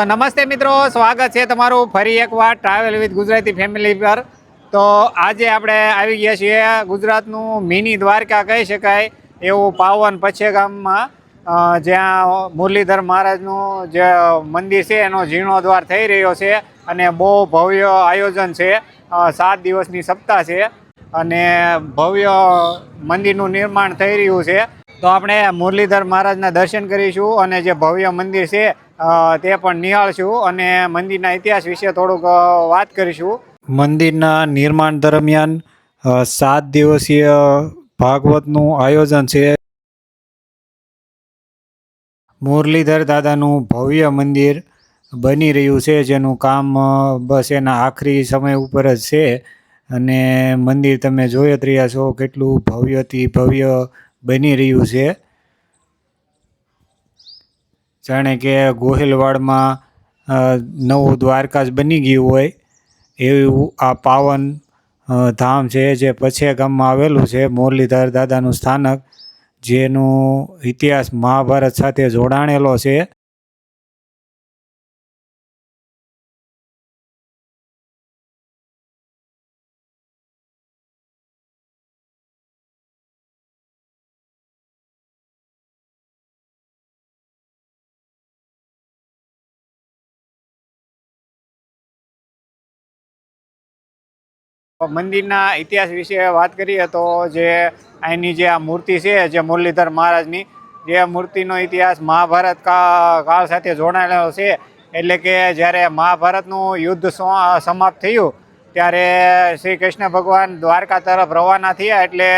નમસ્તે મિત્રો, સ્વાગત છે તમારું ફરી એકવાર ટ્રાવેલ વિથ ગુજરાતી ફેમિલી પર। તો આજે આપણે આવી ગયા છીએ ગુજરાતનું મિની દ્વારકા કહી શકાય એવું પાવન પછેગામમાં, જ્યાં મુરલીધર મહારાજનું જે મંદિર છે એનો જીર્ણોદ્ધાર થઈ રહ્યો છે અને બહુ ભવ્ય આયોજન છે। 7 દિવસની સપ્તાહ છે અને ભવ્ય મંદિરનું નિર્માણ થઈ રહ્યું છે। તો આપણે મુરલીધર મહારાજના દર્શન કરીશું અને જે ભવ્ય મંદિર છે તે પણ નિહાળશું અને મંદિરના ઇતિહાસ વિશે થોડુંક વાત કરીશું। મંદિરના નિર્માણ દરમિયાન 7 દિવસીય ભાગવતનું આયોજન છે। મુરલીધર દાદાનું ભવ્ય મંદિર બની રહ્યું છે, જેનું કામ બસ એના આખરી સમય ઉપર જ છે અને મંદિર તમે જોઈ જ રહ્યા છો કેટલું ભવ્યથી ભવ્ય બની રહ્યું છે। જાણે કે ગોહિલવાડમાં નવું દ્વારકા જ બની ગયું હોય એવું આ પાવન ધામ છે, જે પછેગામમાં આવેલું છે। મુરલીધર દાદાનું સ્થાનક, જેનો ઇતિહાસ મહાભારત સાથે જોડાણેલો છે। મંદિરના ઇતિહાસ વિશે વાત કરીએ તો જે અહીંની જે આ મૂર્તિ છે, જે મુરલીધર મહારાજની, જે મૂર્તિનો ઇતિહાસ મહાભારત કાળ સાથે જોડાયેલો છે। એટલે કે જ્યારે મહાભારતનું યુદ્ધ સમાપ્ત થયું ત્યારે શ્રી કૃષ્ણ ભગવાન દ્વારકા તરફ રવાના થયા, એટલે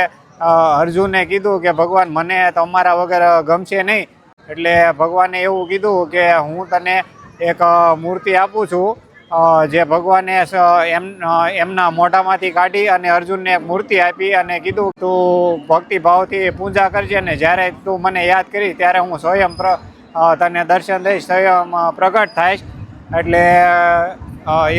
અર્જુને કીધું કે ભગવાન મને તમારા વગર ગમશે નહીં, એટલે ભગવાને એવું કીધું કે હું તને એક મૂર્તિ આપું છું, જે ભગવાને એમના મોઢામાંથી કાઢી અને અર્જુનને એક મૂર્તિ આપી અને કીધું તું ભક્તિભાવથી પૂજા કરજે અને જ્યારે તું મને યાદ કરીશ ત્યારે હું સ્વયં તને દર્શન દઈશ, સ્વયં પ્રગટ થાઈશ। એટલે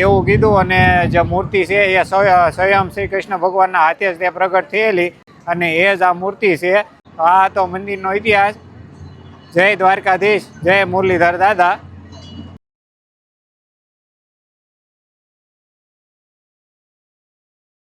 એવું કીધું અને જે મૂર્તિ છે એ સ્વયં શ્રી કૃષ્ણ ભગવાનના હાથે જ તે પ્રગટ થયેલી અને એ જ આ મૂર્તિ છે। આ તો મંદિરનો ઇતિહાસ। જય દ્વારકાધીશ, જય મુરલીધર દાદા।